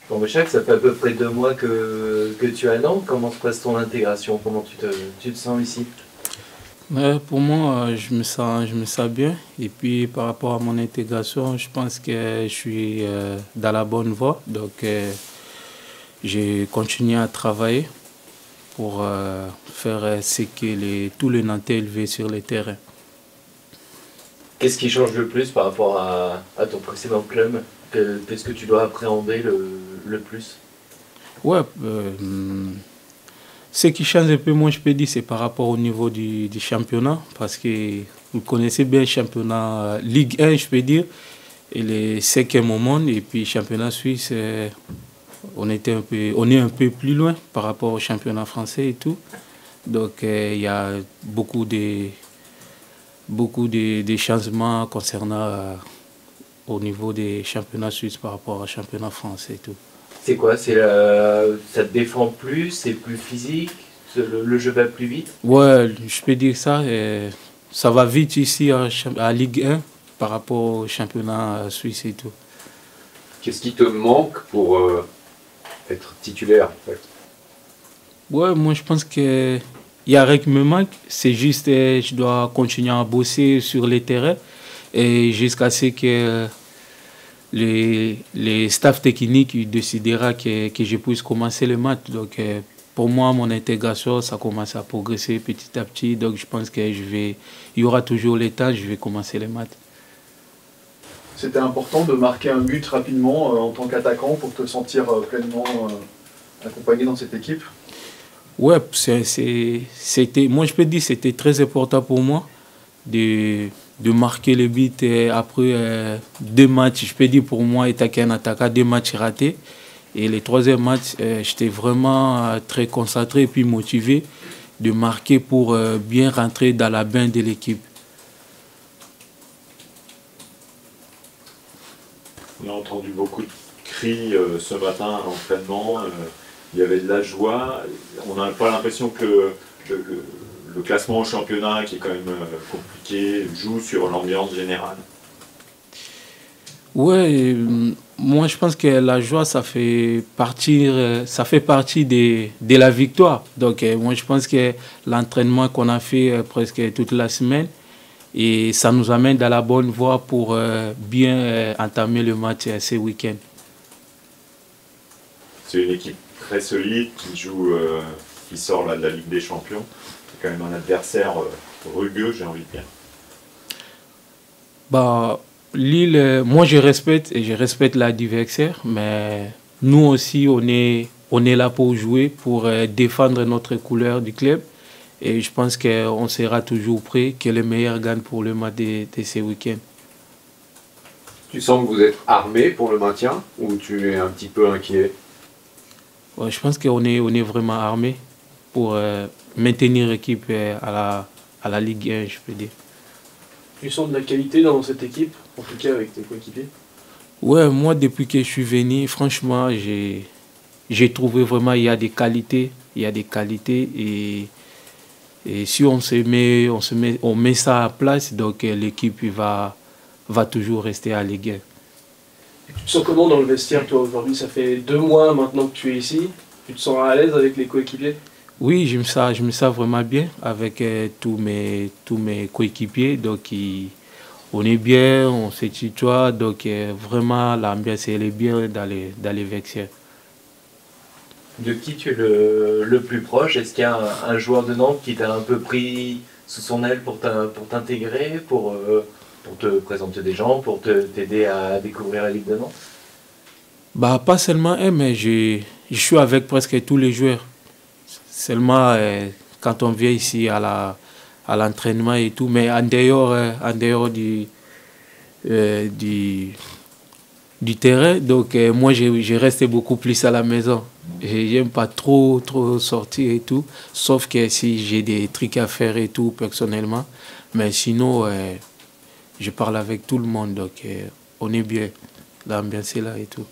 Bon, Chak, ça fait à peu près 2 mois que tu es à Nantes. Comment se passe ton intégration? Comment tu te sens ici? Pour moi, je me sens bien. Et puis, par rapport à mon intégration, je pense que je suis dans la bonne voie. Donc, j'ai continué à travailler pour faire ce que tous les Nantais élevés sur les terrains. Qu'est-ce qui change le plus par rapport à ton précédent club? Qu'est-ce que tu dois appréhender le plus? Ouais, ce qui change un peu, moi, je peux dire, c'est par rapport au niveau du championnat. Parce que vous connaissez bien le championnat Ligue 1, je peux dire. Il est cinquième au monde. Et puis, championnat suisse, on est un peu plus loin par rapport au championnat français et tout. Donc, il y a beaucoup de changements concernant au niveau des championnats suisses par rapport au championnat français et tout. C'est quoi? Ça te défend plus? C'est plus physique? Le jeu va plus vite? Ouais, je peux dire ça. Ça va vite ici à Ligue 1 par rapport au championnat suisse et tout. Qu'est-ce qui te manque pour être titulaire en fait? Ouais, moi je pense que il y a rien qui me manque. C'est juste je dois continuer à bosser sur les terrains et jusqu'à ce que les staffs techniques décidera que je puisse commencer le match. Donc pour moi, mon intégration, ça commence à progresser petit à petit. Donc je pense que il y aura toujours le temps, je vais commencer les matchs. C'était important de marquer un but rapidement en tant qu'attaquant pour te sentir pleinement accompagné dans cette équipe. Ouais, moi je peux dire que c'était très important pour moi de marquer le but après 2 matchs. Je peux dire pour moi, étant un attaquant, 2 matchs ratés. Et les troisième match, j'étais vraiment très concentré et puis motivé de marquer pour bien rentrer dans la bain de l'équipe. On a entendu beaucoup de cris ce matin à l'entraînement. Il y avait de la joie. On n'a pas l'impression que le classement au championnat, qui est quand même compliqué, joue sur l'ambiance générale. Ouais, moi je pense que la joie, ça fait partie de la victoire. Donc moi je pense que l'entraînement qu'on a fait presque toute la semaine, et ça nous amène dans la bonne voie pour bien entamer le match ce week-end. C'est une équipe très solide qui sort là, de la Ligue des Champions. C'est quand même un adversaire rugueux, j'ai envie de dire. Bah, Lille, moi je respecte l'adversaire, mais nous aussi on est là pour jouer, pour défendre notre couleur du club. Et je pense qu'on sera toujours prêt, que le meilleur gagne pour le match de ce week-end. Tu sens que vous êtes armé pour le maintien ou tu es un petit peu inquiet? Ouais, je pense on est vraiment armé pour maintenir l'équipe à la Ligue 1, je peux dire. Tu sens de la qualité dans cette équipe, en tout cas avec tes coéquipiers? Ouais, moi depuis que je suis venu, franchement, j'ai trouvé vraiment il y a des qualités et si on met ça à place, donc l'équipe va toujours rester à Ligue 1. Tu te sens comment dans le vestiaire, toi, aujourd'hui? Ça fait 2 mois maintenant que tu es ici. Tu te sens à l'aise avec les coéquipiers? Oui, je me sens vraiment bien avec tous mes coéquipiers. Donc, on est bien, on se tutoie. Donc, vraiment, l'ambiance, elle est bien dans les vestiaires. De qui tu es le plus proche? Est-ce qu'il y a un joueur de Nantes qui t'a un peu pris sous son aile pour t'intégrer, pour te présenter des gens, pour t'aider à découvrir la Ligue de Nantes? Bah, pas seulement un, mais je suis avec presque tous les joueurs. Seulement quand on vient ici à l'entraînement et tout, mais en dehors du terrain, donc moi je reste beaucoup plus à la maison. J'aime pas trop sortir et tout, sauf que si j'ai des trucs à faire et tout personnellement, mais sinon je parle avec tout le monde, donc on est bien, l'ambiance est là et tout.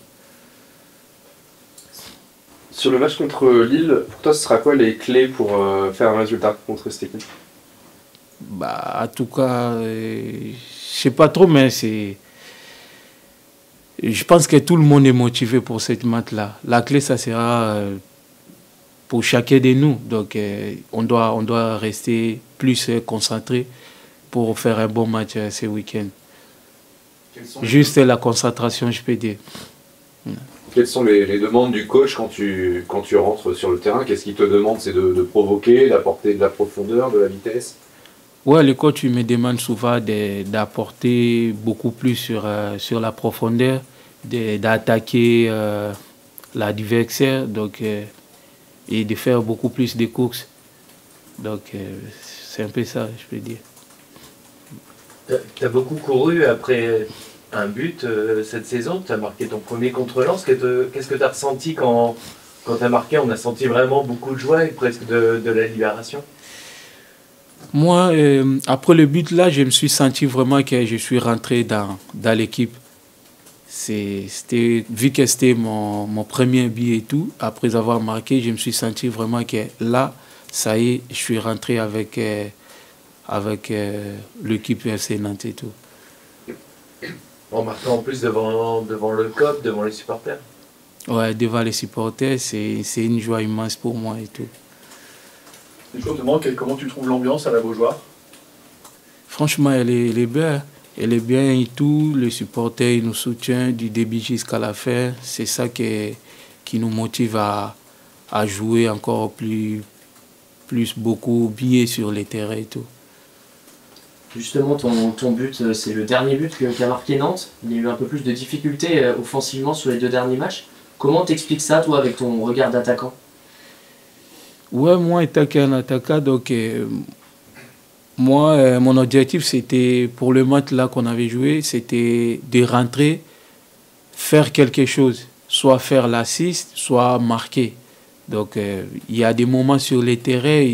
Sur le match contre Lille, pour toi, ce sera quoi les clés pour faire un résultat contre cette équipe? Bah, en tout cas, je sais pas trop, mais je pense que tout le monde est motivé pour cette match-là. La clé, ça sera pour chacun de nous. Donc, on doit rester plus concentré pour faire un bon match ce week-end. Juste la concentration, je peux dire. Quelles sont les demandes du coach quand tu rentres sur le terrain? Qu'est-ce qu'il te demande? C'est de provoquer, d'apporter de la profondeur, de la vitesse? Ouais, le coach me demande souvent d'apporter beaucoup plus sur la profondeur, d'attaquer l'adversaire, donc, et de faire beaucoup plus de courses. Donc, c'est un peu ça, je peux dire. Tu as beaucoup couru après un but cette saison. Tu as marqué ton premier contre Lens. Qu'est-ce que tu as ressenti quand tu as marqué? On a senti vraiment beaucoup de joie et presque de la libération. Moi, après le but là, je me suis senti vraiment que je suis rentré dans l'équipe. Vu que c'était mon premier but et tout, après avoir marqué, je me suis senti vraiment que là, ça y est, je suis rentré avec l'équipe FC Nantes et tout. En marquant en plus devant le COP, devant les supporters. Ouais, devant les supporters, c'est une joie immense pour moi et tout. Et justement, comment tu trouves l'ambiance à la Beaujoire? Franchement, elle est belle. Elle est bien et tout. Les supporters ils nous soutiennent du début jusqu'à la fin. C'est ça qui nous motive à jouer encore beaucoup bien sur les terrains et tout. Justement, ton but, c'est le dernier but qu'a marqué Nantes. Il y a eu un peu plus de difficultés offensivement sur les 2 derniers matchs. Comment t'expliques ça, toi, avec ton regard d'attaquant? Ouais, moi, étant un attaquant, donc moi, mon objectif, c'était, pour le match là qu'on avait joué, c'était de rentrer, faire quelque chose, soit faire l'assist, soit marquer. Donc, il y a des moments sur les terrains,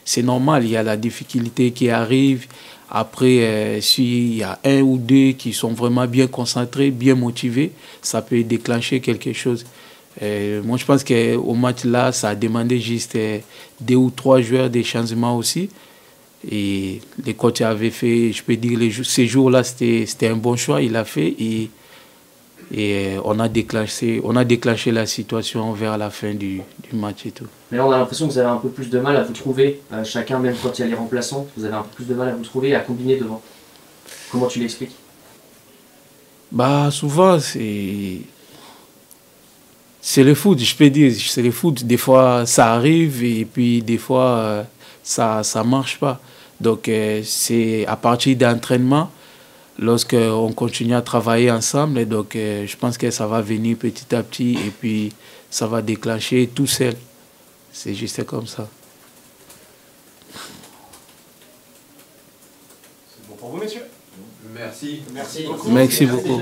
c'est normal, il y a la difficulté qui arrive. Après, s'il y a un ou deux qui sont vraiment bien concentrés, bien motivés, ça peut déclencher quelque chose. Moi, je pense qu'au match là, ça a demandé juste 2 ou 3 joueurs des changements aussi. Et les coachs avaient fait, je peux dire, ces jours-là, c'était un bon choix. Il a fait et on a déclenché la situation vers la fin du match et tout. Mais là, on a l'impression que vous avez un peu plus de mal à vous trouver, chacun, même quand il y a les remplaçants, vous avez un peu plus de mal à vous trouver et à combiner devant. Comment tu l'expliques? Bah, souvent, c'est le foot, je peux dire. C'est le foot. Des fois, ça arrive et puis des fois, ça ne marche pas. Donc, c'est à partir d'entraînement, lorsqu'on continue à travailler ensemble, donc je pense que ça va venir petit à petit et puis ça va déclencher tout seul. C'est juste comme ça. C'est bon pour vous, messieurs? Merci. Merci beaucoup. Merci beaucoup.